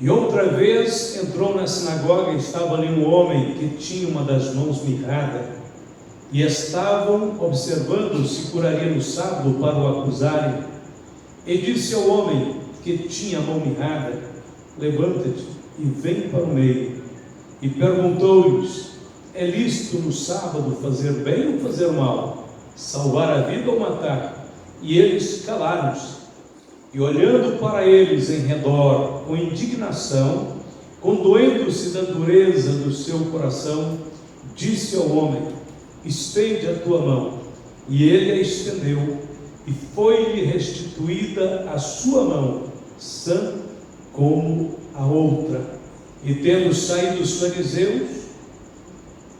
E outra vez entrou na sinagoga e estava ali um homem que tinha uma das mãos mirrada, e estavam observando se curaria no sábado para o acusarem. E disse ao homem que tinha a mão mirrada: levanta-te e vem para o meio. E perguntou-lhes: é lícito no sábado fazer bem ou fazer mal, salvar a vida ou matar? E eles calaram-se. E olhando para eles em redor com indignação, condoendo-se da dureza do seu coração, disse ao homem: estende a tua mão. E ele a estendeu, e foi-lhe restituída a sua mão, sã como a outra. E tendo saído os fariseus,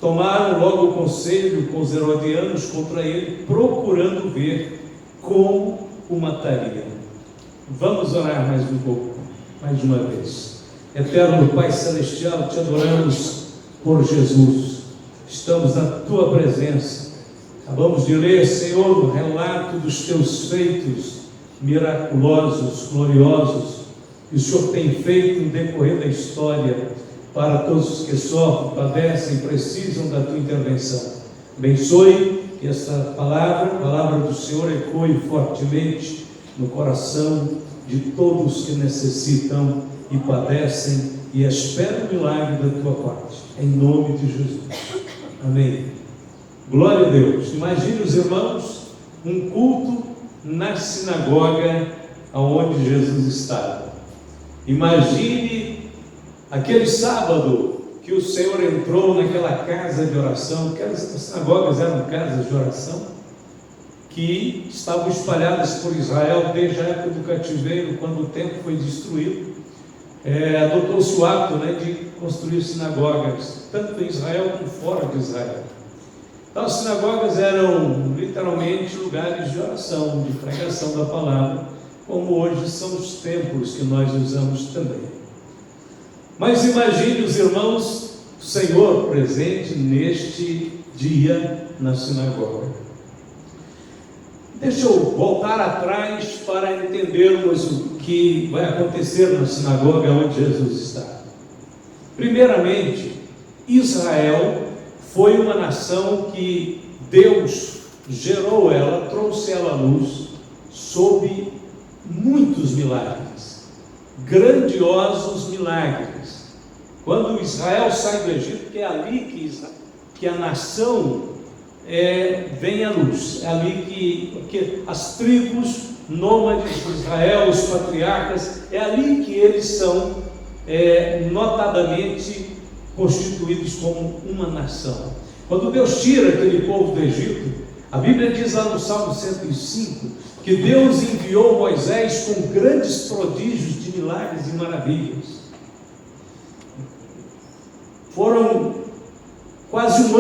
tomaram logo conselho com os herodianos contra ele, procurando ver como o matariam. Vamos orar mais um pouco, mais uma vez. Eterno Pai Celestial, te adoramos por Jesus. Estamos na tua presença. Acabamos de ler, Senhor, o relato dos teus feitos miraculosos, gloriosos, que o Senhor tem feito no decorrer da história para todos os que sofrem, padecem, precisam da tua intervenção. Abençoe que esta palavra, a palavra do Senhor, ecoe fortemente no coração de todos que necessitam e padecem e esperam o milagre da tua parte, em nome de Jesus, amém. Glória a Deus. Imagine os irmãos, um culto na sinagoga aonde Jesus estava. Imagine aquele sábado que o Senhor entrou naquela casa de oração. Aquelas sinagogas eram casas de oração que estavam espalhadas por Israel desde a época do cativeiro, quando o templo foi destruído. Adotou-se o hábito de construir sinagogas, tanto em Israel como fora de Israel. Então, as sinagogas eram literalmente lugares de oração, de pregação da palavra, como hoje são os templos que nós usamos também. Mas imagine os irmãos, o Senhor presente neste dia na sinagoga. Deixa eu voltar atrás para entendermos o que vai acontecer na sinagoga onde Jesus está. Primeiramente, Israel foi uma nação que Deus gerou ela, trouxe ela à luz, sob muitos milagres, grandiosos milagres. Quando Israel sai do Egito, que é ali que a nação vem à luz, é ali que as tribos nômades de Israel, os patriarcas, é ali que eles são notadamente constituídos como uma nação. Quando Deus tira aquele povo do Egito, a Bíblia diz lá no Salmo 105 que Deus enviou Moisés com grandes prodígios de milagres e maravilhas. Foram quase um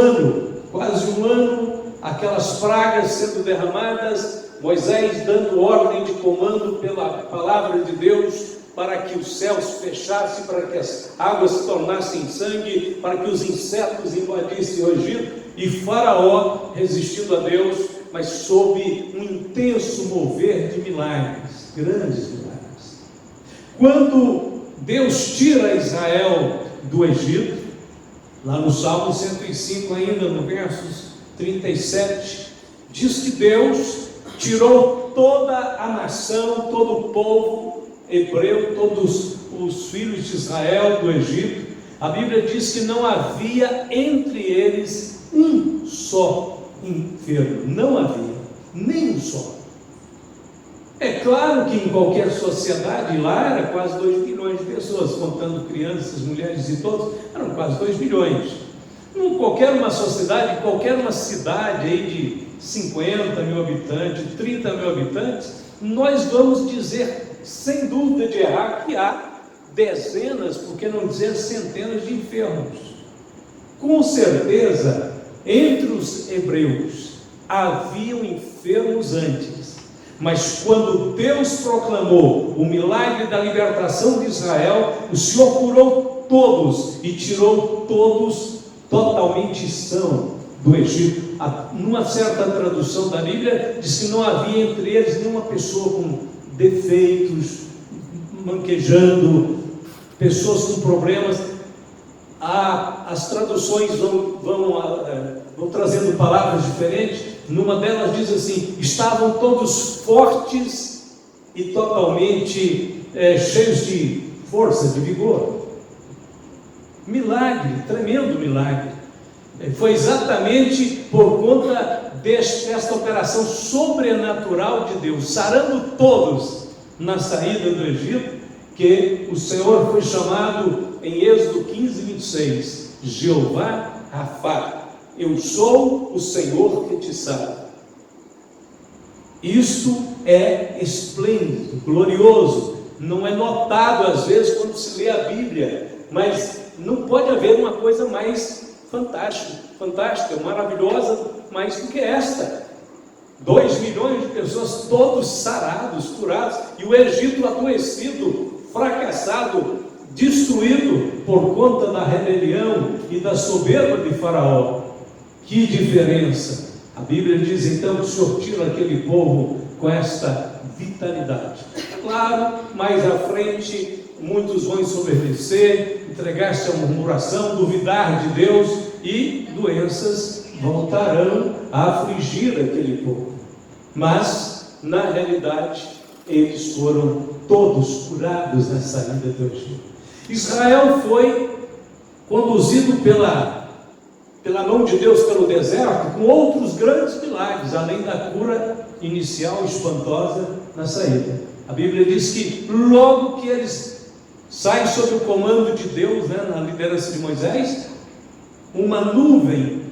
ano, aquelas pragas sendo derramadas, Moisés dando ordem de comando pela palavra de Deus, para que os céus fechassem, para que as águas se tornassem sangue, para que os insetos invadissem o Egito, e Faraó resistindo a Deus, mas sob um intenso mover de milagres, grandes milagres. Quando Deus tira Israel do Egito, lá no Salmo 105 ainda, no versos 37, diz que Deus tirou toda a nação, todo o povo hebreu, todos os filhos de Israel do Egito. A Bíblia diz que não havia entre eles um só enfermo, não havia, nem um só. É claro que em qualquer sociedade, lá era quase 2 milhões de pessoas, contando crianças, mulheres e todos, eram quase 2 milhões. Em qualquer uma sociedade, qualquer uma cidade aí de 50 mil habitantes, 30 mil habitantes, nós vamos dizer, sem dúvida de errar, que há dezenas, por que não dizer centenas de enfermos. Com certeza, entre os hebreus, haviam enfermos antes, mas quando Deus proclamou o milagre da libertação de Israel, o Senhor curou todos e tirou todos totalmente são do Egito. Numa certa tradução da Bíblia, diz que não havia entre eles nenhuma pessoa com defeitos, manquejando, pessoas com problemas. As traduções vão trazendo palavras diferentes. Numa delas diz assim: estavam todos fortes e totalmente cheios de força, de vigor. Milagre, tremendo milagre. Foi exatamente por conta desta operação sobrenatural de Deus, sarando todos na saída do Egito, que o Senhor foi chamado em Êxodo 15, 26, Jeová Rafá, eu sou o Senhor que te sara. Isto é esplêndido, glorioso, não é notado às vezes quando se lê a Bíblia, mas não pode haver uma coisa mais fantástica, maravilhosa, mais do que esta. 2 milhões de pessoas, todos sarados, curados, e o Egito adoecido, fracassado, destruído por conta da rebelião e da soberba de Faraó. Que diferença! A Bíblia diz então que o Senhor tira aquele povo com esta vitalidade. Claro, mais à frente muitos vão ensoberbecer, entregar-se à murmuração, duvidar de Deus, e doenças voltarão a afligir aquele povo. Mas, na realidade, eles foram todos curados na saída do Egito. Israel foi conduzido pela mão de Deus pelo deserto, com outros grandes milagres, além da cura inicial espantosa na saída. A Bíblia diz que logo que eles saem sob o comando de Deus, na liderança de Moisés, uma nuvem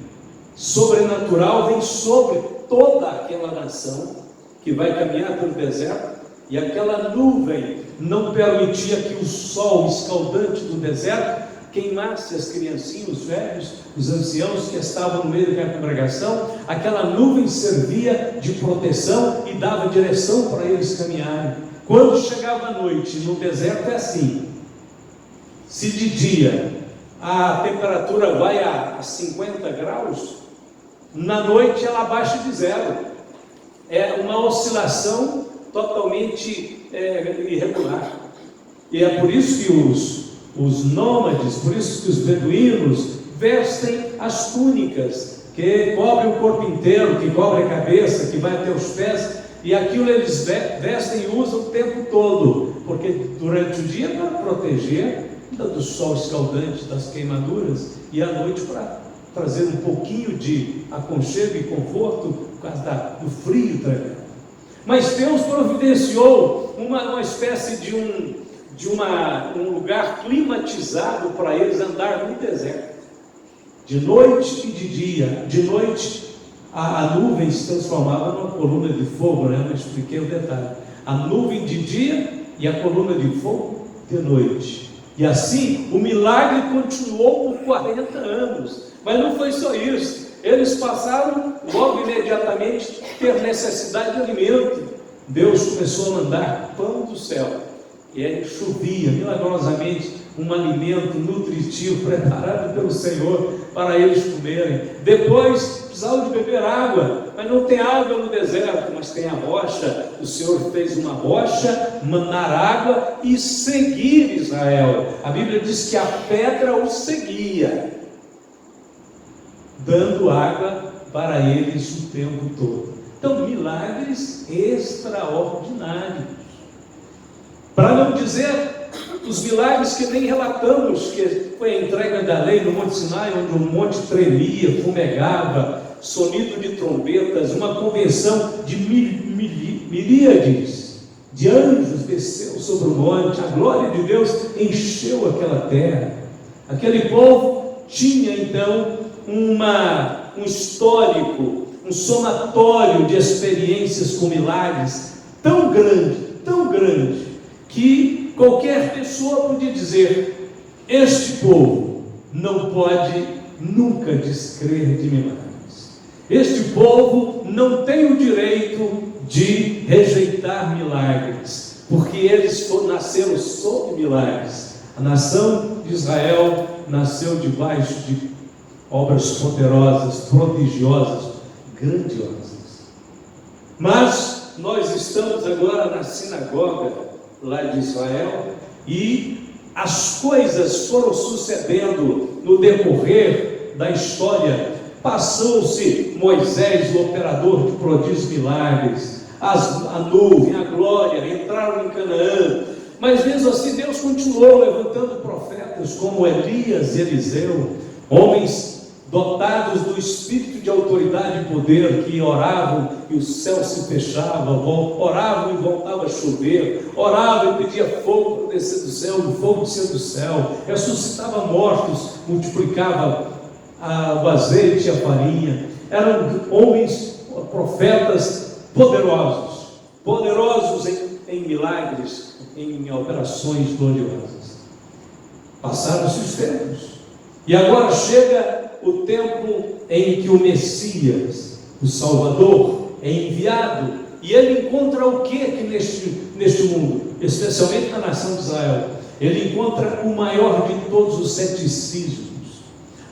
sobrenatural vem sobre toda aquela nação que vai caminhar pelo deserto, e aquela nuvem não permitia que o sol escaldante do deserto queimasse as criancinhas, os velhos, os anciãos que estavam no meio da congregação. Aquela nuvem servia de proteção e dava direção para eles caminharem. Quando chegava a noite, no deserto é assim: se de dia a temperatura vai a 50 graus, na noite ela abaixa de zero. É uma oscilação totalmente irregular. E é por isso que os nômades, por isso que os beduínos vestem as túnicas que cobrem o corpo inteiro, que cobrem a cabeça, que vai até os pés, e aquilo eles vestem e usam o tempo todo, porque durante o dia para proteger do sol escaldante, das queimaduras, e à noite para trazer um pouquinho de aconchego e conforto por causa do frio tremendo. Mas Deus providenciou uma espécie de um lugar climatizado para eles andar no deserto, de noite e de dia. De noite a nuvem se transformava numa coluna de fogo, né? Eu expliquei o detalhe. A nuvem de dia e a coluna de fogo de noite. E assim o milagre continuou por 40 anos. Mas não foi só isso. Eles passaram logo imediatamente ter necessidade de alimento. Deus começou a mandar pão do céu, e aí chovia milagrosamente um alimento nutritivo preparado pelo Senhor para eles comerem. Depois precisavam de beber água, mas não tem água no deserto, mas tem a rocha. O Senhor fez uma rocha manar água e seguir Israel. A Bíblia diz que a pedra os seguia, dando água para eles o tempo todo. Então, milagres extraordinários. Para não dizer os milagres que nem relatamos, que foi a entrega da lei no Monte Sinai, onde o monte tremia, fumegava, sonido de trombetas, uma convenção de miríades de anjos desceu sobre o monte, a glória de Deus encheu aquela terra. Aquele povo tinha então um histórico, um somatório de experiências com milagres tão grande, que qualquer pessoa podia dizer: este povo não pode nunca descrer de milagres. Este povo não tem o direito de rejeitar milagres, porque eles nasceram sob milagres. A nação de Israel nasceu debaixo de obras poderosas, prodigiosas, grandiosas. Mas nós estamos agora na sinagoga lá de Israel, e as coisas foram sucedendo no decorrer da história. Passou-se Moisés, o operador de prodígios e milagres, a nuvem, a glória, entraram em Canaã, mas mesmo assim Deus continuou levantando profetas como Elias e Eliseu, homens dotados do espírito de autoridade e poder, que oravam e o céu se fechava, oravam e voltava a chover, oravam e pedia fogo para descer do céu, o fogo descer do céu, ressuscitava mortos, multiplicava o azeite e a farinha. Eram homens, profetas poderosos em milagres, em operações gloriosas. Passaram-se os tempos, e agora chega o tempo em que o Messias, o Salvador, é enviado, e ele encontra o que aqui neste mundo, especialmente na nação de Israel? Ele encontra o maior de todos os ceticismos,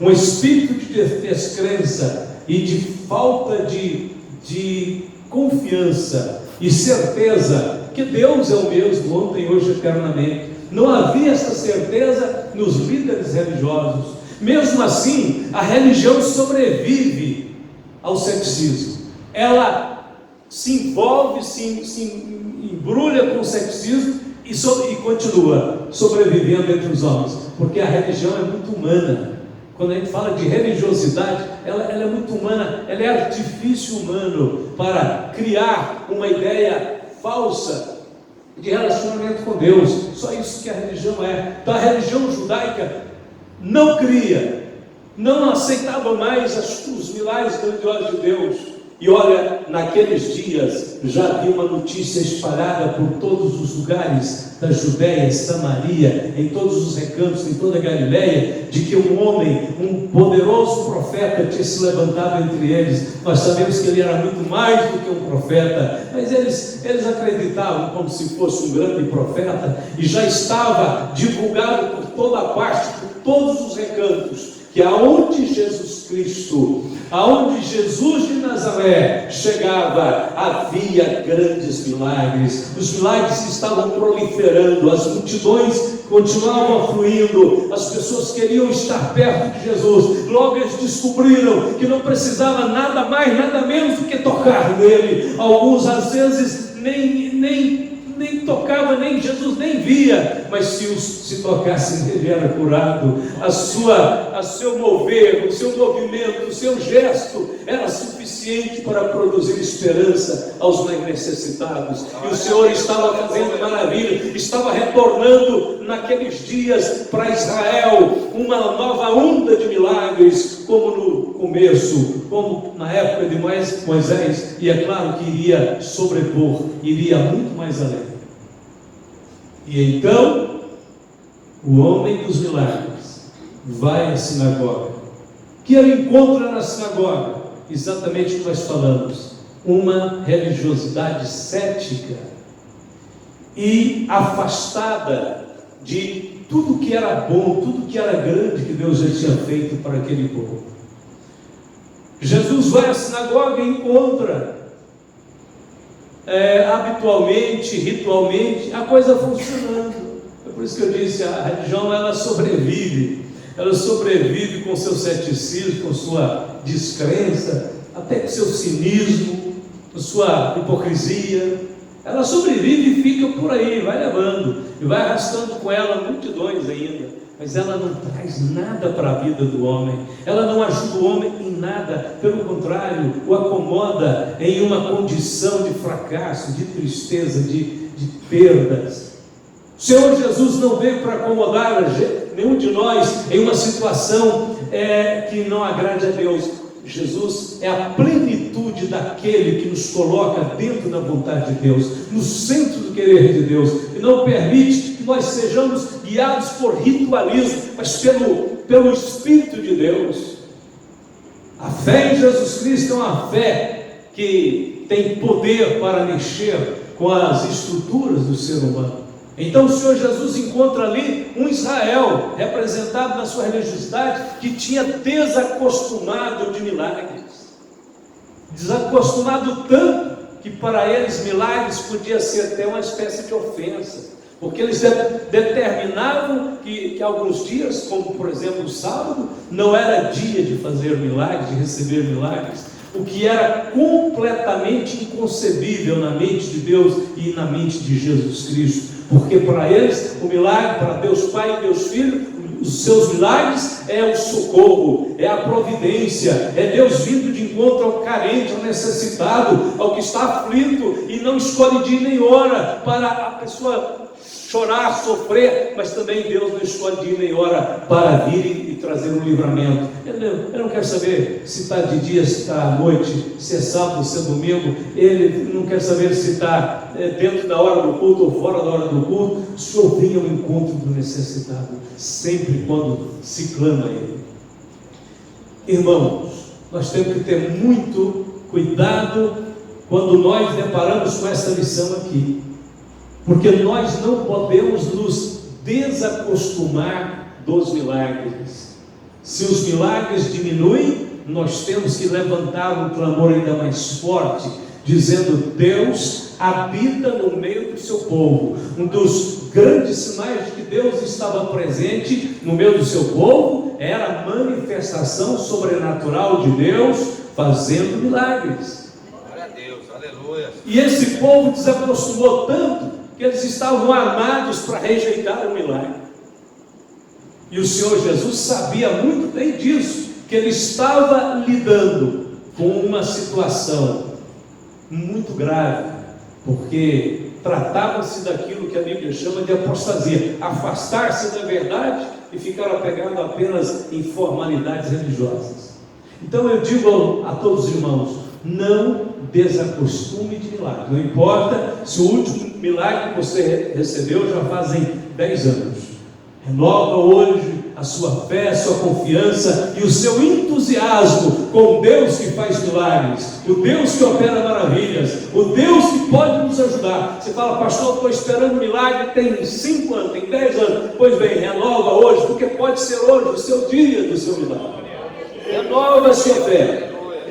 um espírito de descrença e de falta de confiança e certeza que Deus é o mesmo ontem, hoje e eternamente. Não havia essa certeza nos líderes religiosos. Mesmo assim, a religião sobrevive ao ceticismo. Ela se envolve, se embrulha com o ceticismo e continua sobrevivendo entre os homens, porque a religião é muito humana. Quando a gente fala de religiosidade, ela é muito humana, ela é artifício humano para criar uma ideia falsa de relacionamento com Deus. Só isso que a religião é. Então a religião judaica não cria, não aceitava mais os milagres grandiosos de Deus. E olha, naqueles dias já havia uma notícia espalhada por todos os lugares da Judéia, Samaria, em todos os recantos, em toda a Galileia, de que um homem, um poderoso profeta tinha se levantado entre eles. Nós sabemos que ele era muito mais do que um profeta, mas eles acreditavam como se fosse um grande profeta, e já estava divulgado por toda parte, por todos os recantos, que aonde Jesus Cristo, aonde Jesus de Nazaré chegava, havia grandes milagres. Os milagres estavam proliferando, as multidões continuavam fluindo, as pessoas queriam estar perto de Jesus. Logo eles descobriram que não precisava nada mais, nada menos do que tocar nele. Alguns às vezes nem tocava, nem Jesus nem via, mas se tocasse nele era curado. O seu mover, o seu movimento, o seu gesto era suficiente para produzir esperança aos mais necessitados. E o Senhor estava fazendo maravilha, estava retornando naqueles dias para Israel uma nova onda de milagres, como no começo, como na época de Moisés, e é claro que iria sobrepor, iria muito mais além. E então o homem dos milagres vai à sinagoga. O que ele encontra na sinagoga? Exatamente o que nós falamos: uma religiosidade cética e afastada de tudo que era bom, tudo que era grande que Deus já tinha feito para aquele povo. Jesus vai à sinagoga e encontra habitualmente, ritualmente, a coisa funcionando. É por isso que eu disse, a religião ela sobrevive com seu ceticismo, com sua descrença, até com seu cinismo, com sua hipocrisia. Ela sobrevive e fica por aí, vai levando e vai arrastando com ela multidões ainda, mas ela não traz nada para a vida do homem, ela não ajuda o homem em nada, pelo contrário, o acomoda em uma condição de fracasso, de tristeza, de perdas. O Senhor Jesus não veio para acomodar nenhum de nós em uma situação que não agrade a Deus. Jesus é a plenitude daquele que nos coloca dentro da vontade de Deus, no centro do querer de Deus, e não permite que nós sejamos guiados por ritualismo, mas pelo Espírito de Deus. A fé em Jesus Cristo é uma fé que tem poder para mexer com as estruturas do ser humano. Então o Senhor Jesus encontra ali um Israel, representado na sua religiosidade, que tinha desacostumado de milagres. Desacostumado tanto que para eles milagres podia ser até uma espécie de ofensa. porque eles determinavam que alguns dias, como por exemplo o sábado, não era dia de fazer milagres, de receber milagres, o que era completamente inconcebível na mente de Deus e na mente de Jesus Cristo, porque para eles o milagre, para Deus Pai e Deus Filho, os seus milagres é o socorro, é a providência, é Deus vindo de encontro ao carente, ao necessitado, ao que está aflito, e não escolhe dia nem hora para a pessoa chorar, sofrer, mas também Deus não escolhe dia nem hora para vir e trazer um livramento. Eu não quero saber se está de dia, se está à noite, se é sábado, se é domingo. Ele não quer saber se está dentro da hora do culto ou fora da hora do culto. O Senhor vem ao encontro do necessitado, sempre quando se clama a Ele. Irmãos, nós temos que ter muito cuidado quando nós deparamos com essa lição aqui, porque nós não podemos nos desacostumar dos milagres. Se os milagres diminuem, nós temos que levantar um clamor ainda mais forte, dizendo: Deus habita no meio do seu povo. Um dos grandes sinais de que Deus estava presente no meio do seu povo era a manifestação sobrenatural de Deus fazendo milagres. Glória a Deus, aleluia. E esse povo desacostumou tanto que eles estavam armados para rejeitar o milagre. E o Senhor Jesus sabia muito bem disso, que ele estava lidando com uma situação muito grave, porque tratava-se daquilo que a Bíblia chama de apostasia, afastar-se da verdade e ficar apegado apenas em formalidades religiosas. Então eu digo a todos os irmãos: não desacostume de milagre. Não importa se o último milagre que você recebeu já fazem 10 anos. Renova hoje a sua fé, a sua confiança e o seu entusiasmo com Deus que faz milagres, o Deus que opera maravilhas, o Deus que pode nos ajudar. Você fala: pastor, estou esperando milagre tem 5 anos, tem 10 anos. Pois bem, renova hoje, porque pode ser hoje o seu dia do seu milagre. Renova a sua fé.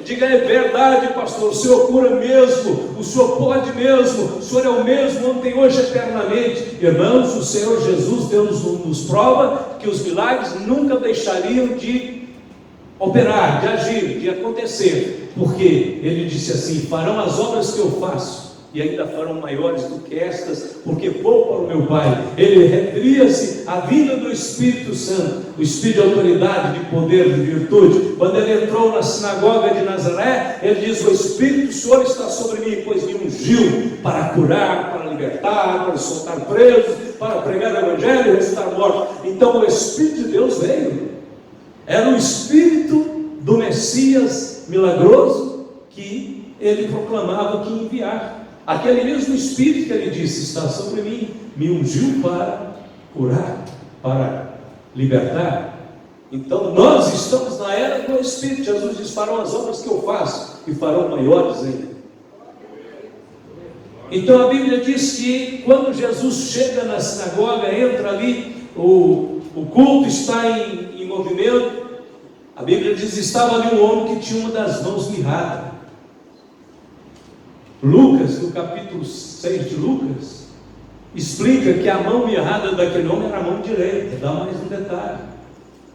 Diga: é verdade, pastor, o Senhor cura mesmo, o Senhor pode mesmo, o Senhor é o mesmo ontem, hoje, eternamente. Irmãos, o Senhor Jesus, Deus nos prova que os milagres nunca deixariam de operar, de agir, de acontecer, porque Ele disse assim: farão as obras que eu faço, e ainda farão maiores do que estas, porque vou para o meu Pai. Ele referiu-se à vinda do Espírito Santo, o Espírito de autoridade, de poder, de virtude. Quando ele entrou na sinagoga de Nazaré, ele diz: o Espírito do Senhor está sobre mim, pois me ungiu para curar, para libertar, para soltar presos, para pregar o Evangelho e ressuscitar mortos. Então o Espírito de Deus veio. Era o Espírito do Messias milagroso que ele proclamava que ia enviar. Aquele mesmo Espírito que ele disse: está sobre mim, me ungiu para curar, para libertar. Então nós estamos na era do Espírito. Jesus diz: farão as obras que eu faço e farão maiores ainda. Então a Bíblia diz que quando Jesus chega na sinagoga, entra ali, o culto está em movimento. A Bíblia diz: estava ali um homem que tinha uma das mãos mirrada. Lucas, no capítulo 6 de Lucas, explica que a mão mirrada daquele homem era a mão direita. Dá mais um detalhe: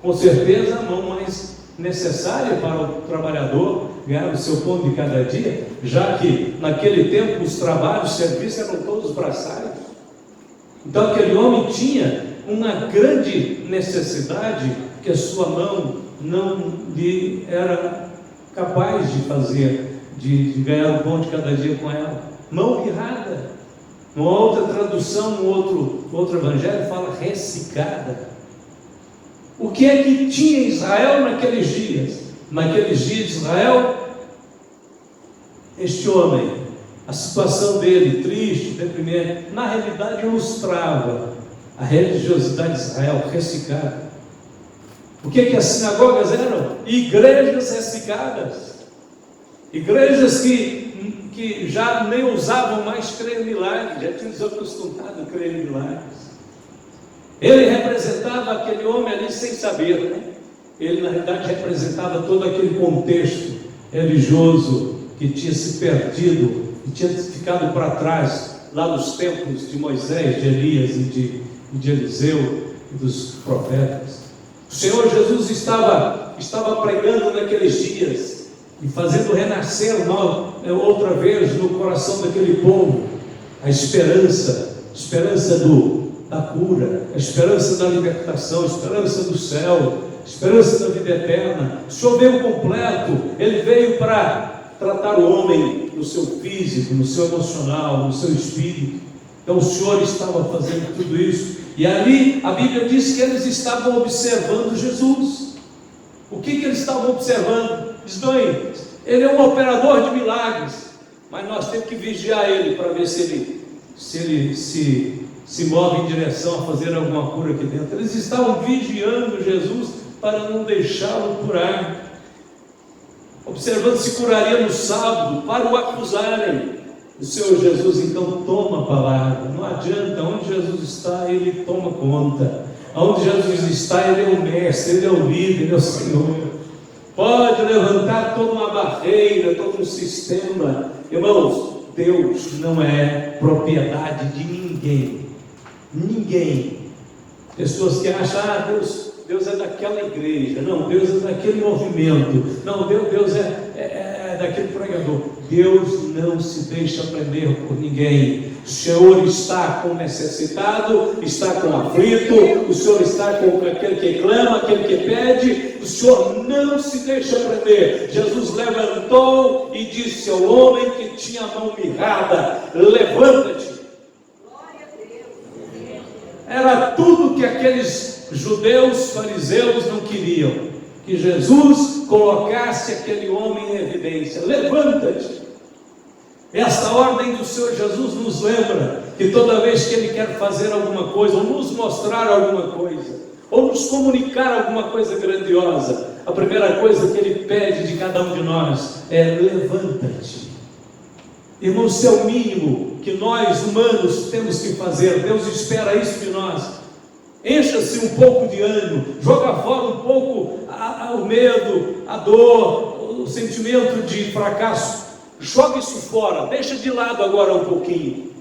com certeza a mão mais necessária para o trabalhador ganhar o seu pão de cada dia, já que naquele tempo os trabalhos, os serviços eram todos braçais. Então aquele homem tinha uma grande necessidade que a sua mão não lhe era capaz de fazer, de ganhar o pão de cada dia com ela. Mão mirrada. Numa outra tradução, no outro evangelho, fala ressicada. O que é que tinha Israel naqueles dias? Naqueles dias de Israel, este homem, a situação dele, triste, deprimente, na realidade ilustrava a religiosidade de Israel ressicada. O que é que as sinagogas eram? Igrejas ressicadas. Igrejas que já nem usavam mais crer em milagres, já tinham se acostumado a crer em milagres. Ele representava aquele homem ali sem saber, né? Ele na realidade representava todo aquele contexto religioso que tinha se perdido, que tinha ficado para trás lá nos tempos de Moisés, de Elias e de Eliseu e dos profetas. O Senhor Jesus estava pregando naqueles dias e fazendo renascer outra vez no coração daquele povo a esperança da cura, a esperança da libertação, a esperança do céu, a esperança da vida eterna. O Senhor veio completo, Ele veio para tratar o homem no seu físico, no seu emocional, no seu espírito. Então o Senhor estava fazendo tudo isso, e ali a Bíblia diz que eles estavam observando Jesus. O que eles estavam observando? Diz: bem, Ele é um operador de milagres, mas nós temos que vigiar Ele para ver se ele se move em direção a fazer alguma cura aqui dentro. Eles estavam vigiando Jesus para não deixá-lo curar, observando se curaria no sábado, para o acusarem. O Senhor Jesus então toma a palavra. Não adianta, onde Jesus está, Ele toma conta. Onde Jesus está, Ele é o mestre, Ele é o líder, Ele é o Senhor. Pode levantar toda uma barreira, todo um sistema. Irmãos, Deus não é propriedade de ninguém. Ninguém. Pessoas que acham: Deus é daquela igreja. Não, Deus é daquele movimento. Não, Deus é daquele pregador. Deus não se deixa prender por ninguém. O Senhor está com o necessitado, está com o aflito, o Senhor está com aquele que clama, aquele que pede. O Senhor não se deixa prender. Jesus levantou e disse ao homem que tinha a mão mirrada: levanta-te. Era tudo que aqueles judeus, fariseus não queriam, que Jesus colocasse aquele homem em evidência: levanta-te. Esta ordem do Senhor Jesus nos lembra que toda vez que Ele quer fazer alguma coisa, ou nos mostrar alguma coisa, ou nos comunicar alguma coisa grandiosa, a primeira coisa que Ele pede de cada um de nós é: levanta-te. Irmãos, isso é o mínimo que nós humanos temos que fazer. Deus espera isso de nós. Encha-se um pouco de ânimo, joga fora um pouco o medo, a dor, o sentimento de fracasso. Joga isso fora, deixa de lado agora um pouquinho.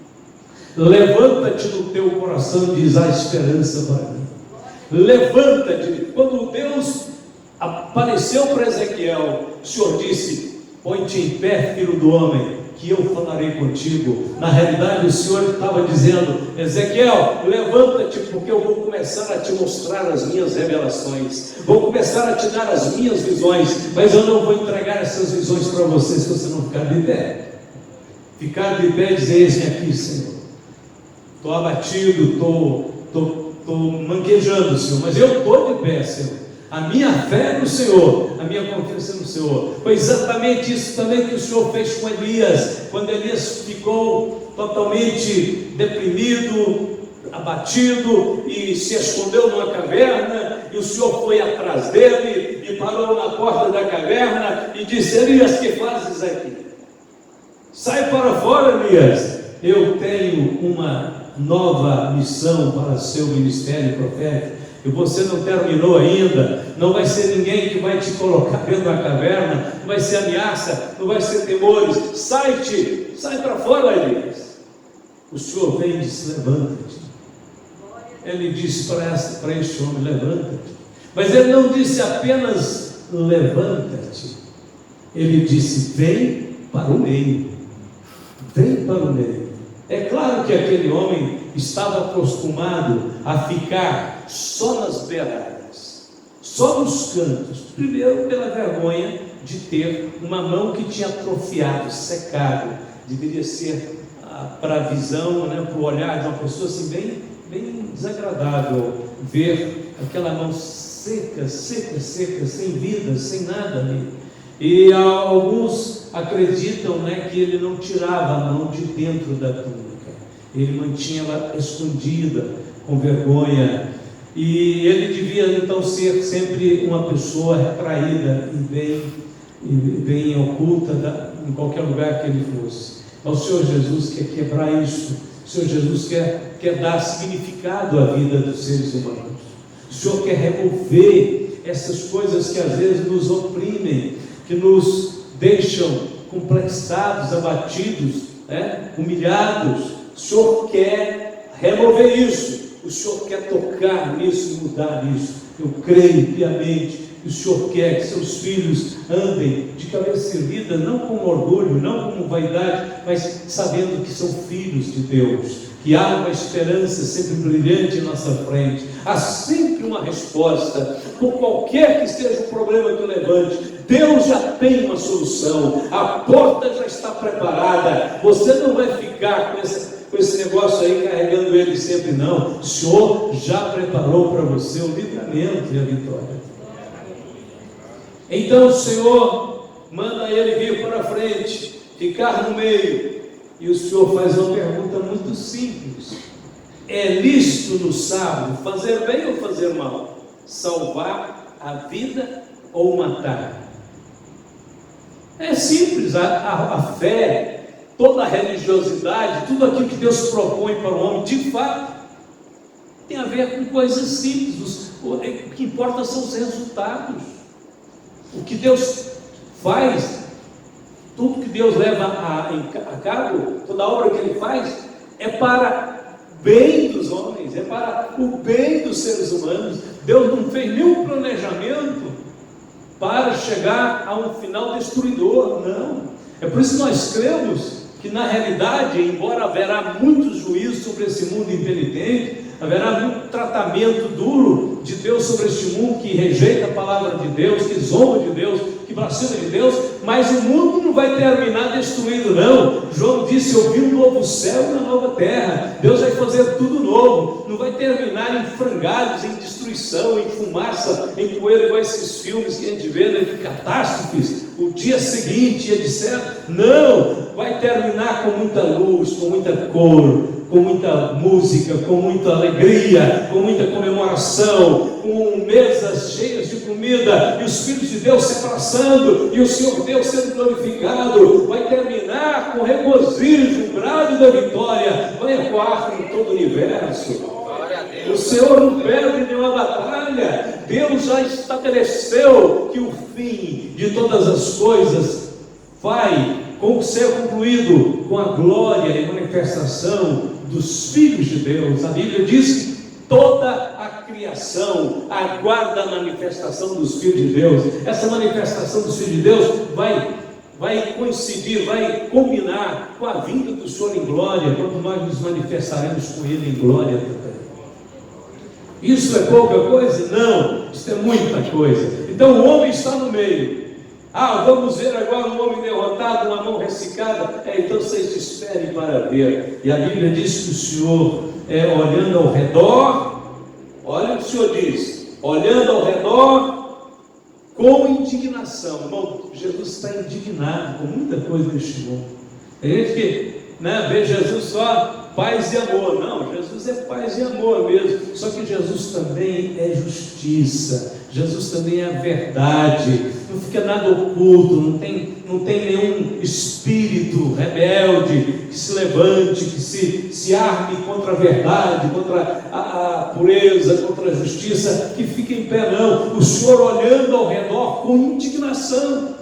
Levanta-te no teu coração, diz: há esperança para mim. Levanta-te. Quando Deus apareceu para Ezequiel, o Senhor disse: põe-te em pé, filho do homem, que eu falarei contigo. Na realidade, o Senhor estava dizendo: Ezequiel, levanta-te, porque eu vou começar a te mostrar as minhas revelações, vou começar a te dar as minhas visões, mas eu não vou entregar essas visões para você se você não ficar de pé. Ficar de pé e dizer: eis-me aqui, Senhor. Estou abatido, estou manquejando, Senhor, mas eu estou de pé, Senhor. A minha fé é no Senhor, a minha confiança é no Senhor. Foi exatamente isso também que o Senhor fez com Elias, quando Elias ficou totalmente deprimido, abatido, e se escondeu numa caverna, e o Senhor foi atrás dele, e parou na porta da caverna, e disse: Elias, que fazes aqui? Sai para fora, Elias. Eu tenho uma nova missão para seu ministério profético. E você não terminou ainda. Não vai ser ninguém que vai te colocar dentro da caverna. Não vai ser ameaça, não vai ser temores. Sai para fora, Elias. O Senhor vem e diz: levanta-te. Ele disse para este homem: levanta-te. Mas ele não disse apenas levanta-te. Ele disse: vem para o meio. Vem para o meio. É claro que aquele homem estava acostumado a ficar só nas beiradas, só nos cantos. Primeiro, pela vergonha de ter uma mão que tinha atrofiado, secado. Deveria ser para a visão, para o olhar de uma pessoa assim, bem desagradável ver aquela mão seca, sem vida, sem nada ali. E alguns acreditam que ele não tirava a mão de dentro da túnica, ele mantinha ela escondida, com vergonha, e ele devia então ser sempre uma pessoa retraída e bem oculta em qualquer lugar que ele fosse. Mas o Senhor Jesus quer quebrar isso. O Senhor Jesus quer dar significado à vida dos seres humanos. O Senhor quer remover essas coisas que às vezes nos oprimem, que nos deixam complexados, abatidos, humilhados. O Senhor quer remover isso, o Senhor quer tocar nisso e mudar isso. Eu creio piamente que o Senhor quer que seus filhos andem de cabeça erguida, não com orgulho, não com vaidade, mas sabendo que são filhos de Deus, que há uma esperança sempre brilhante em nossa frente, há sempre uma resposta, por qualquer que seja o problema que levante, Deus já tem uma solução, a porta já está preparada, você não vai ficar com esse negócio aí carregando ele sempre, não. O Senhor já preparou para você o livramento e a vitória. Então o Senhor manda ele vir para frente, ficar no meio, e o Senhor faz uma pergunta muito simples: é lícito no sábado fazer bem ou fazer mal? Salvar a vida ou matar? É simples. A fé, toda a religiosidade, tudo aquilo que Deus propõe para o homem, de fato, tem a ver com coisas simples. O que importa são os resultados. O que Deus faz, tudo que Deus leva a cabo, toda a obra que Ele faz, é para bem dos homens, é para o bem dos seres humanos. Deus não fez nenhum planejamento para chegar a um final destruidor, não. É por isso que nós cremos que, na realidade, embora haverá muito juízo sobre esse mundo impenitente, haverá muito tratamento duro de Deus sobre este mundo que rejeita a palavra de Deus, que zomba de Deus, que blasfema de Deus, mas o mundo não vai terminar destruído, não. João disse: eu vi um novo céu e uma nova terra. Deus vai fazer tudo novo, não vai terminar em frangalhos, em destruição, em fumaça, em poeira, igual esses filmes que a gente vê, né, de catástrofes, o dia seguinte, etc. Não, vai terminar com muita luz, com muita cor, com muita música, com muita alegria, com muita comemoração, com mesas cheias de comida, e os filhos de Deus se abraçando, e o Senhor Deus sendo glorificado. Vai terminar com regozijo, o brado da vitória vai ecoar em todo o universo. O Senhor não perde nenhuma batalha. Deus já estabeleceu que o fim de todas as coisas vai ser concluído com a glória e manifestação dos filhos de Deus. A Bíblia diz que toda a criação aguarda a manifestação dos filhos de Deus. Essa manifestação dos filhos de Deus vai coincidir, vai combinar com a vinda do Senhor em glória, quando nós nos manifestaremos com Ele em glória também. Isso é pouca coisa? Não, isso é muita coisa. Então o homem está no meio. Vamos ver agora um homem derrotado, uma mão ressecada. Então vocês esperem para ver. E a Bíblia diz que o Senhor, olhando ao redor, olha o que o Senhor diz, olhando ao redor com indignação. Irmão, Jesus está indignado com muita coisa neste mundo. Tem gente que vê Jesus só paz e amor. Não, Jesus é paz e amor mesmo. Só que Jesus também é justiça. Jesus também é a verdade. Não fica nada oculto. Não tem nenhum espírito rebelde que se levante, que se arme contra a verdade, contra a pureza, contra a justiça, que fique em pé, não. O Senhor olhando ao redor com indignação.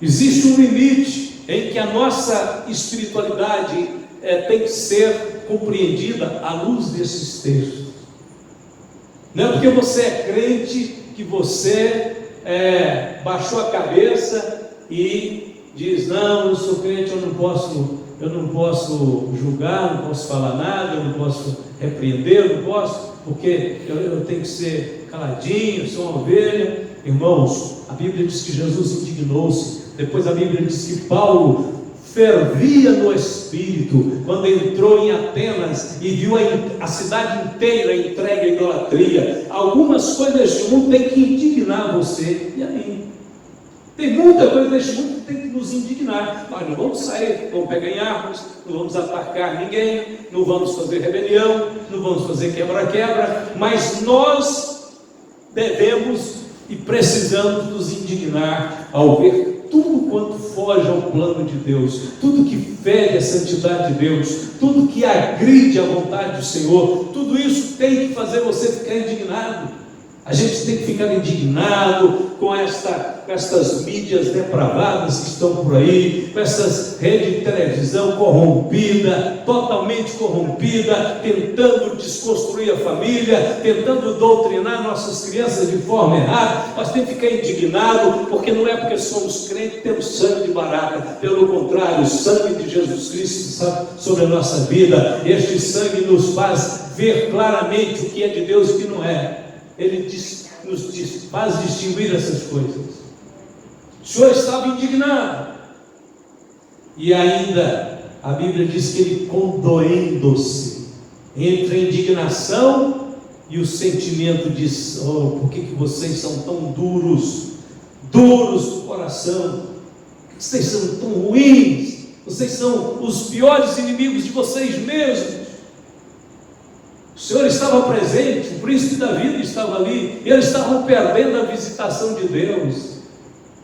Existe um limite em que a nossa espiritualidade tem que ser compreendida à luz desses textos. Não é porque você é crente que você baixou a cabeça e diz: não, eu sou crente, eu não posso julgar, não posso falar nada, eu não posso repreender, eu não posso, porque eu tenho que ser caladinho, eu sou uma ovelha. Irmãos, a Bíblia diz que Jesus indignou-se. Depois a Bíblia diz que Paulo fervia no espírito quando entrou em Atenas e viu a cidade inteira entregue à idolatria. Algumas coisas deste mundo têm que indignar você e a mim. Tem muita coisa deste mundo que tem que nos indignar. Nós não vamos sair, não vamos pegar em armas, não vamos atacar ninguém, não vamos fazer rebelião, não vamos fazer quebra-quebra, mas nós devemos e precisamos nos indignar ao ver tudo quanto foge ao plano de Deus, tudo que fere a santidade de Deus, tudo que agride a vontade do Senhor. Tudo isso tem que fazer você ficar indignado. A gente tem que ficar indignado com estas mídias depravadas que estão por aí, com essas redes de televisão corrompida, totalmente corrompida, tentando desconstruir a família, tentando doutrinar nossas crianças de forma errada. Nós temos que ficar indignado, porque não é porque somos crentes que temos sangue de barata. Pelo contrário, o sangue de Jesus Cristo está sobre a nossa vida. Este sangue nos faz ver claramente o que é de Deus e o que não é. Ele faz distinguir essas coisas. O Senhor estava indignado, e ainda a Bíblia diz que ele, condoendo-se, entre a indignação e o sentimento de: oh, por que vocês são tão duros do coração? Por que vocês são tão ruins? Vocês são os piores inimigos de vocês mesmos. O Senhor estava presente, o príncipe da vida estava ali, e eles estavam perdendo a visitação de Deus,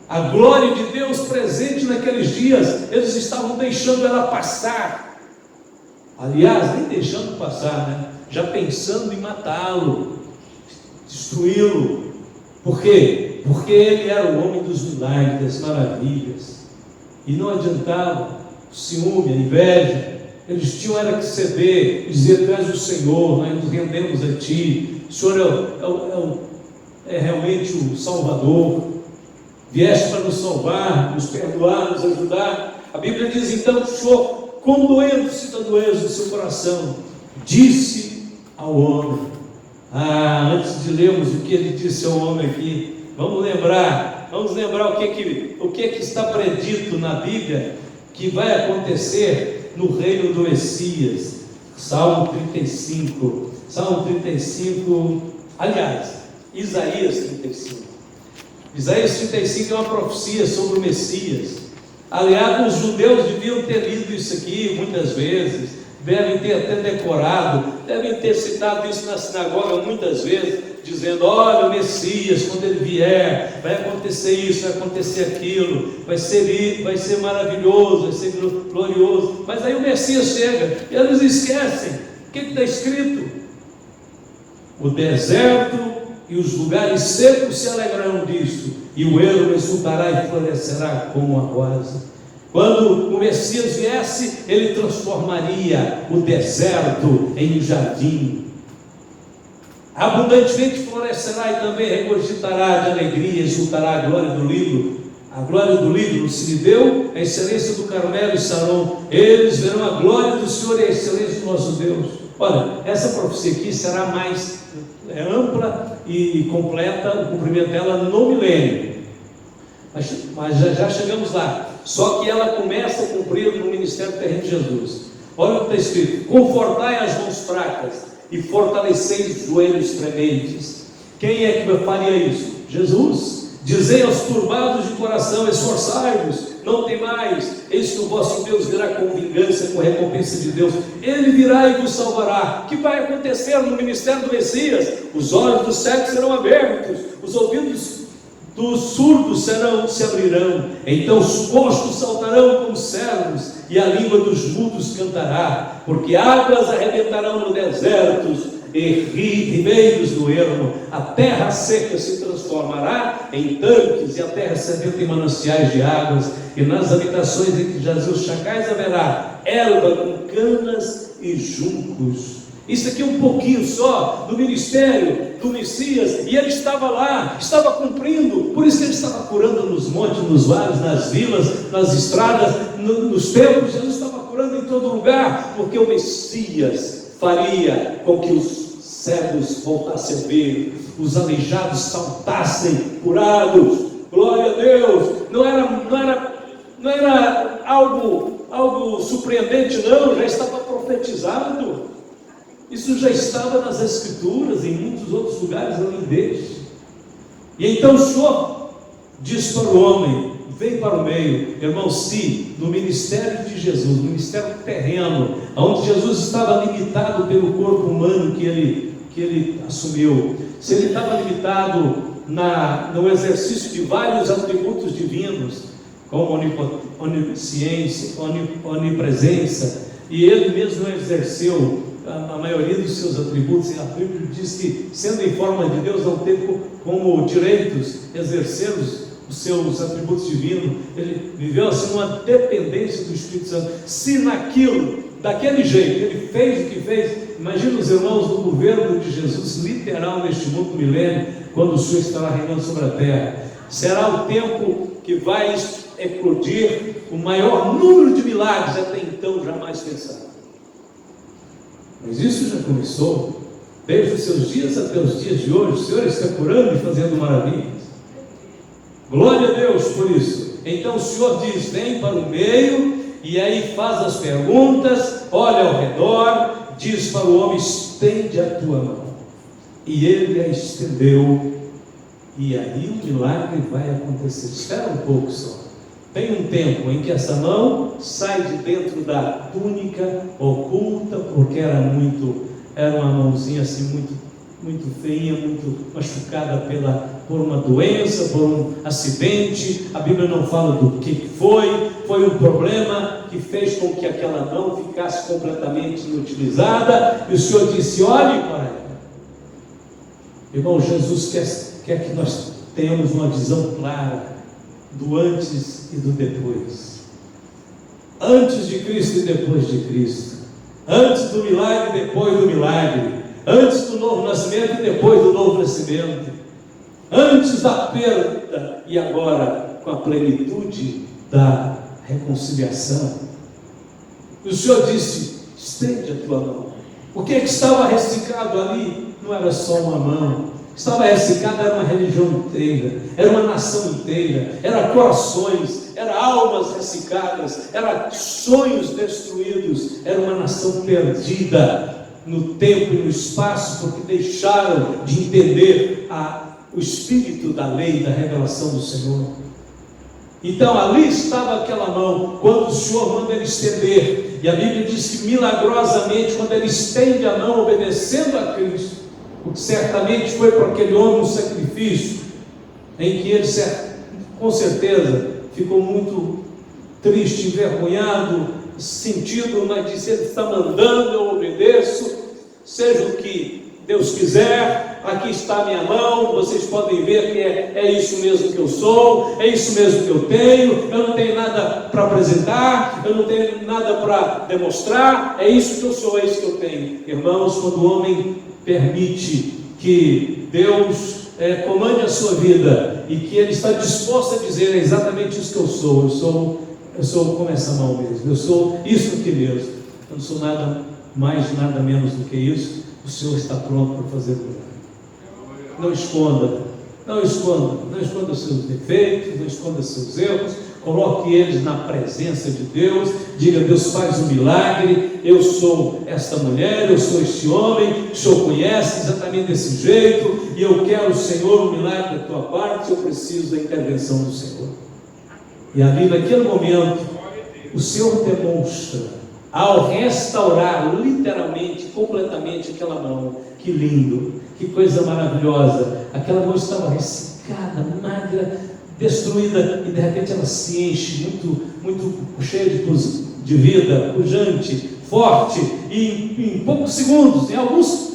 a glória de Deus presente naqueles dias. Eles estavam deixando ela passar, aliás, nem deixando passar, né? Já pensando em matá-lo, destruí-lo. Por quê? Porque ele era o homem dos milagres, das maravilhas, e não adiantava o ciúme, a inveja. Eles tinham era que ceder e dizer: tu és o Senhor, nós nos rendemos a Ti, o Senhor é realmente o Salvador, vieste para nos salvar, nos perdoar, nos ajudar. A Bíblia diz então que o Senhor, condoendo-se da doença do seu coração, disse ao homem. Antes de lermos o que ele disse ao homem aqui, vamos lembrar o que está predito na Bíblia que vai acontecer no reino do Messias. Salmo 35, aliás, Isaías 35. Isaías 35 é uma profecia sobre o Messias. Aliás, os judeus deviam ter lido isso aqui muitas vezes, devem ter até decorado, devem ter citado isso na sinagoga muitas vezes, dizendo: olha, o Messias, quando ele vier, vai acontecer isso, vai acontecer aquilo, vai ser maravilhoso, vai ser glorioso. Mas aí o Messias chega e eles esquecem. O que está escrito? O deserto e os lugares secos se alegrarão disso, e o ermo exultará e florescerá como a rosa. Quando o Messias viesse, ele transformaria o deserto em um jardim. Abundantemente florescerá e também regurgitará de alegria, exultará a glória do Líbano. A glória do Líbano se lhe deu, a excelência do Carmelo e Saron. Eles verão a glória do Senhor e a excelência do nosso Deus. Olha, essa profecia aqui será mais ampla e completa, o cumprimento dela no milênio. Mas já chegamos lá. Só que ela começa a cumprir no ministério terreno de Jesus. Olha o que está escrito: confortai as mãos fracas e fortalecei os joelhos trementes. Quem é que faria isso? Jesus. Dizei aos turbados de coração: esforçai-vos, não temais, eis que o vosso Deus virá com vingança, com recompensa de Deus. Ele virá e vos salvará. O que vai acontecer no ministério do Messias? Os olhos dos cegos serão abertos, os ouvidos dos surdos se abrirão, então os coxos saltarão como servos, e a língua dos mudos cantará, porque águas arrebentarão no desertos, e ribeiros no ermo. A terra seca se transformará em tanques, e a terra sedenta em mananciais de águas, e nas habitações em que jazem os chacais haverá erva com canas e juncos. Isso aqui é um pouquinho só do ministério do Messias, e ele estava lá, estava cumprindo. Por isso que ele estava curando nos montes, nos vales, nas vilas, nas estradas, nos templos. Jesus estava curando em todo lugar, porque o Messias faria com que os cegos voltassem a ver, os aleijados saltassem curados. Glória a Deus. Não era algo surpreendente, não. Já estava profetizado. Isso já estava nas Escrituras, em muitos outros lugares além deste. E então o Senhor diz para o homem: vem para o meio. Irmão, se no ministério de Jesus, no ministério terreno, onde Jesus estava limitado pelo corpo humano que ele assumiu, se ele estava limitado no exercício de vários atributos divinos, como onisciência, onipresença, e ele mesmo não exerceu a maioria dos seus atributos, e a Bíblia diz que, sendo em forma de Deus, não teve como direitos exercer os seus atributos divinos. Ele viveu assim uma dependência do Espírito Santo. Se daquele jeito, ele fez o que fez, imagina os irmãos do governo de Jesus, literal neste mundo milênio, quando o Senhor estará reinando sobre a terra. Será o tempo que vai eclodir o maior número de milagres até então jamais pensado. Mas isso já começou, desde os seus dias até os dias de hoje. O Senhor está curando e fazendo maravilhas. Glória a Deus por isso. Então o Senhor diz: vem para o meio, e aí faz as perguntas, olha ao redor, diz para o homem: estende a tua mão. E ele a estendeu, e aí o milagre vai acontecer. Espera um pouco só. Tem um tempo em que essa mão sai de dentro da túnica oculta, porque era uma mãozinha assim muito feia, muito machucada por uma doença, por um acidente. A Bíblia não fala do que foi um problema que fez com que aquela mão ficasse completamente inutilizada, e o Senhor disse: olhe para ela. Irmão, Jesus quer que nós tenhamos uma visão clara do antes e do depois, antes de Cristo e depois de Cristo, antes do milagre e depois do milagre, antes do novo nascimento e depois do novo nascimento, antes da perda e agora com a plenitude da reconciliação. E o Senhor disse: estende a tua mão. O que estava ressecado ali não era só uma mão. Estava ressecado, era uma religião inteira, era uma nação inteira, era corações, era almas ressecadas, era sonhos destruídos, era uma nação perdida no tempo e no espaço, porque deixaram de entender o espírito da lei, da revelação do Senhor. Então ali estava aquela mão, quando o Senhor manda ele estender, e a Bíblia diz que milagrosamente, quando ele estende a mão obedecendo a Cristo, porque certamente foi para aquele homem um sacrifício, em que ele com certeza ficou muito triste, envergonhado, sentido, mas disse: ele está mandando, eu obedeço, seja o que Deus quiser, aqui está a minha mão, vocês podem ver que é isso mesmo que eu sou, é isso mesmo que eu tenho, eu não tenho nada para apresentar, eu não tenho nada para demonstrar, é isso que eu sou, é isso que eu tenho. Irmãos, quando o homem permite que Deus comande a sua vida, e que ele está disposto a dizer: é exatamente isso que eu sou como essa mão mesmo, eu sou isso aqui mesmo, eu não sou nada mais, nada menos do que isso, o Senhor está pronto para fazer o milagre. Não esconda os seus defeitos, não esconda os seus erros, coloque eles na presença de Deus, diga: Deus, faz um milagre, eu sou esta mulher, eu sou este homem, o Senhor conhece exatamente desse jeito, e eu quero, Senhor, um milagre da tua parte, eu preciso da intervenção do Senhor. E ali naquele momento, o Senhor demonstra, ao restaurar literalmente, completamente aquela mão. Que lindo, que coisa maravilhosa, aquela mão estava ressecada, magra, destruída, e de repente ela se enche, muito cheia de vida, pujante, forte, e em poucos segundos, em alguns,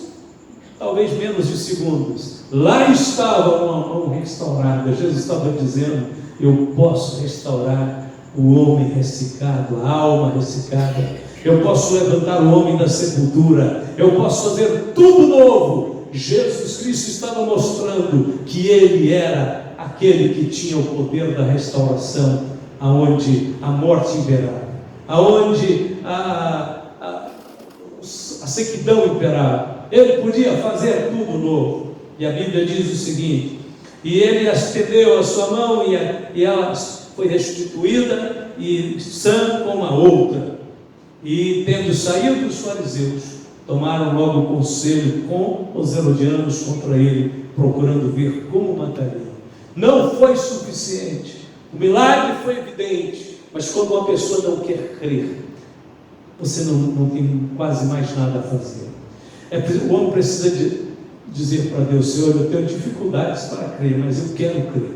talvez menos de segundos, lá estava uma mão restaurada. Jesus estava dizendo: eu posso restaurar o homem ressecado, a alma ressecada, eu posso levantar o homem da sepultura, eu posso fazer tudo novo. Jesus Cristo estava mostrando que Ele era aquele que tinha o poder da restauração, aonde a morte imperava, aonde a sequidão imperava. Ele podia fazer tudo novo. E a Bíblia diz o seguinte: e ele estendeu a sua mão, e ela foi restituída, e sã como a outra. E tendo saído os fariseus, tomaram logo conselho com os herodianos contra ele, procurando ver como matariam. Não foi suficiente, o milagre foi evidente, mas quando uma pessoa não quer crer, você não tem quase mais nada a fazer. O homem precisa dizer para Deus: Senhor, eu tenho dificuldades para crer, mas eu quero crer.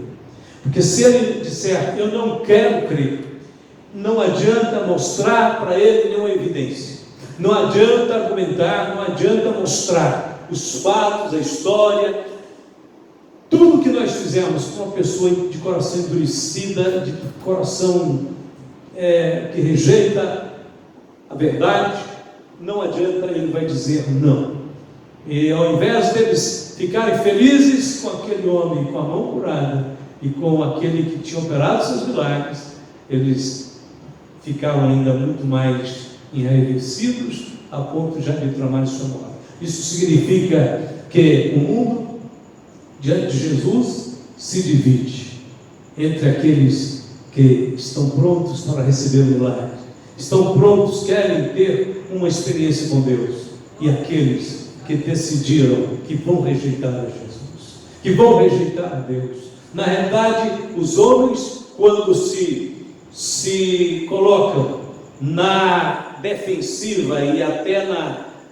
Porque se ele disser: eu não quero crer, não adianta mostrar para ele nenhuma evidência. Não adianta argumentar, não adianta mostrar os fatos, a história, tudo que nós fizemos com uma pessoa de coração endurecida, de coração que rejeita a verdade, não adianta, ele vai dizer não. E ao invés deles ficarem felizes com aquele homem com a mão curada e com aquele que tinha operado seus milagres, eles ficaram ainda muito mais enraivecidos a ponto já de tramar sua morte. Isso significa que o mundo diante de Jesus se divide entre aqueles que estão prontos para receber o milagre, estão prontos, querem ter uma experiência com Deus, e aqueles que decidiram que vão rejeitar a Jesus, que vão rejeitar a Deus. Na realidade, os homens, quando se colocam na defensiva e até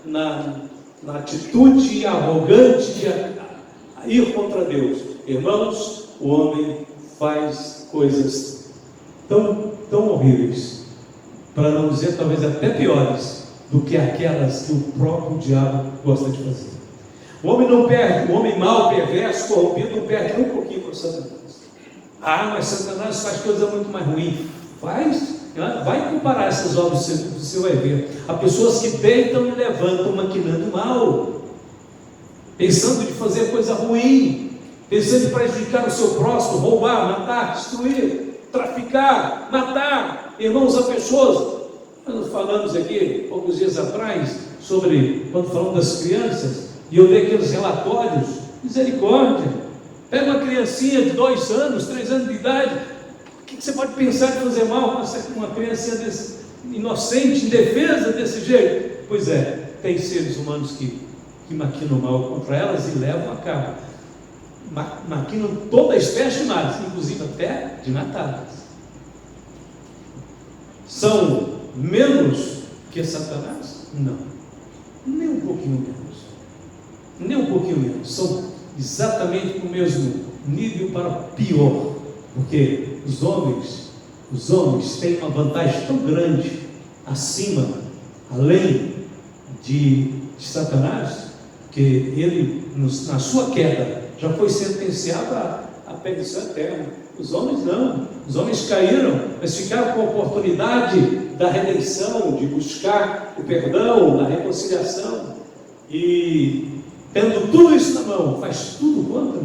na atitude arrogante de ir contra Deus, irmãos, o homem faz coisas tão horríveis, para não dizer talvez até piores do que aquelas que o próprio diabo gosta de fazer. O homem não perde, o homem mau, perverso, corrompido, não perde nem um pouquinho para Satanás. Mas Satanás faz coisa muito mais ruim. Vai comparar essas obras, você vai ver. Há pessoas que deitam e levantam maquinando mal, pensando de fazer coisa ruim, pensando em prejudicar o seu próximo, roubar, matar, destruir, traficar, matar. Irmãos, há pessoas, nós falamos aqui, poucos dias atrás, sobre, quando falamos das crianças, e eu dei aqueles relatórios, misericórdia, pega uma criancinha de 2 anos, 3 anos de idade, o que você pode pensar de fazer mal com uma criancinha desse, inocente, indefesa desse jeito? Pois é, tem seres humanos que maquinam mal contra elas e levam a cabo, maquinam toda a espécie de males, inclusive até de matá-las. São menos que Satanás? Não, nem um pouquinho menos, nem um pouquinho menos. São exatamente o mesmo nível, para pior, porque os homens têm uma vantagem tão grande acima, além de Satanás, que ele, na sua queda, já foi sentenciado à perdição eterna. Os homens não, os homens caíram, mas ficaram com a oportunidade da redenção, de buscar o perdão, da reconciliação, e tendo tudo isso na mão, faz tudo contra.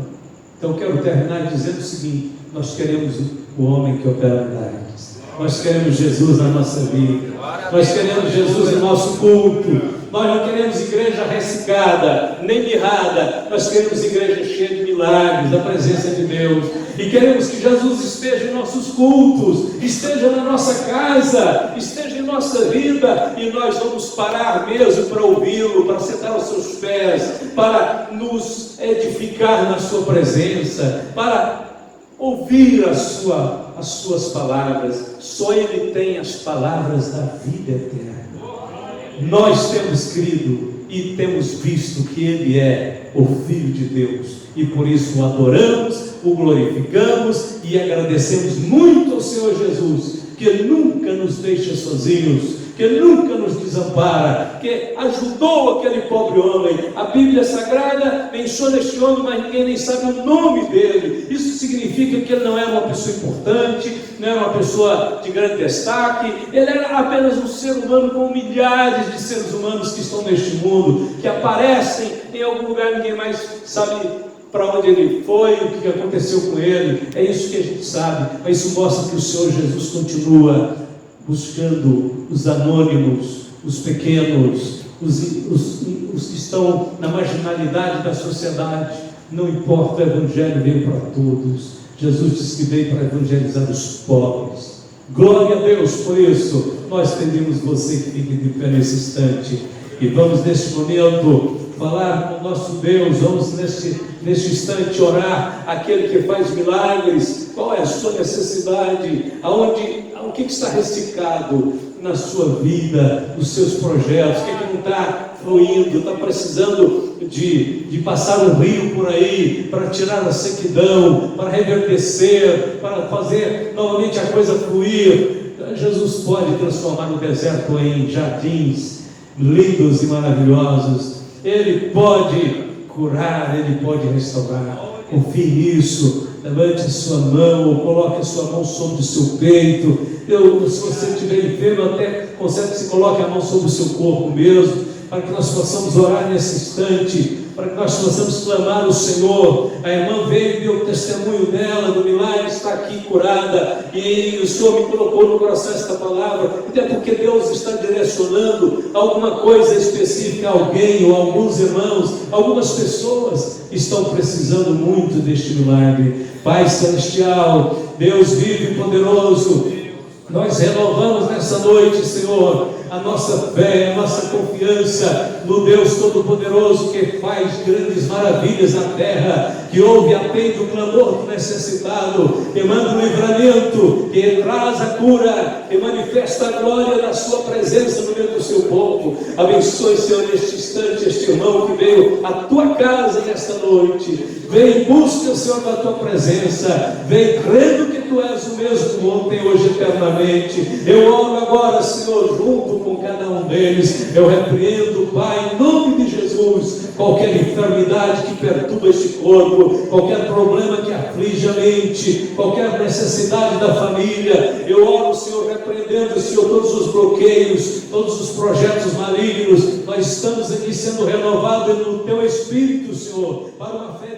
Então eu quero terminar dizendo o seguinte: nós queremos o homem que opera milagres, nós queremos Jesus na nossa vida, nós queremos Jesus no nosso culto. Nós não queremos igreja ressecada, nem mirrada, nós queremos igreja cheia de milagres, da presença de Deus, e queremos que Jesus esteja em nossos cultos, esteja na nossa casa, esteja em nossa vida, e nós vamos parar mesmo para ouvi-lo, para sentar aos seus pés, para nos edificar na sua presença, para ouvir as suas palavras. Só Ele tem as palavras da vida eterna. Nós temos crido e temos visto que Ele é o Filho de Deus, e por isso o adoramos, o glorificamos e agradecemos muito ao Senhor Jesus, que Ele nunca nos deixa sozinhos, que Ele nunca nos desampara, que ajudou aquele pobre homem. A Bíblia Sagrada menciona este homem, mas ninguém nem sabe o nome dele. Isso significa que ele não era uma pessoa importante, não era uma pessoa de grande destaque, ele era apenas um ser humano como milhares de seres humanos que estão neste mundo, que aparecem em algum lugar, ninguém mais sabe para onde ele foi, o que aconteceu com ele. É isso que a gente sabe, mas isso mostra que o Senhor Jesus continua buscando os anônimos, os pequenos, os que estão na marginalidade da sociedade. Não importa, o Evangelho veio para todos. Jesus disse que veio para evangelizar os pobres. Glória a Deus por isso. Nós pedimos você que fique de pé nesse instante, e vamos neste momento falar com o nosso Deus. Vamos neste instante orar aquele que faz milagres. Qual é a sua necessidade? O que está ressecado na sua vida, nos seus projetos? O que não está fluindo? Está precisando de passar um rio por aí para tirar a sequidão, para reverdecer, para fazer novamente a coisa fluir. Jesus pode transformar o deserto em jardins, lindos e maravilhosos. Ele pode curar, Ele pode restaurar. Confie nisso. Levante a sua mão, ou coloque a sua mão sobre o seu peito. Se você estiver enfermo, até consegue que se coloque a mão sobre o seu corpo mesmo, para que nós possamos orar nesse instante, para que nós possamos clamar ao Senhor. A irmã veio e deu o testemunho dela, do milagre, está aqui curada, e o Senhor me colocou no coração esta palavra, até porque Deus está direcionando alguma coisa específica a alguém, ou a alguns irmãos, algumas pessoas estão precisando muito deste milagre. Pai Celestial, Deus vivo e poderoso, nós renovamos nessa noite, Senhor, a nossa fé, a nossa confiança no Deus Todo-Poderoso, que faz grandes maravilhas na terra, que ouve e atende o clamor do necessitado, que manda o livramento, que traz a cura, que manifesta a glória da sua presença no meio do seu povo. Abençoe, Senhor, neste instante, este irmão que veio à tua casa nesta noite. Vem em busca, Senhor, da tua presença. Vem crendo que tu és o mesmo ontem, hoje, eternamente. Eu oro agora, Senhor, junto com cada um deles. Eu repreendo, Pai, em nome de Jesus, qualquer enfermidade que perturba este corpo, qualquer problema que aflige a mente, qualquer necessidade da família. Eu oro, Senhor, repreendendo, Senhor, todos os bloqueios, todos os projetos malignos. Nós estamos aqui sendo renovados no teu Espírito, Senhor, para uma fé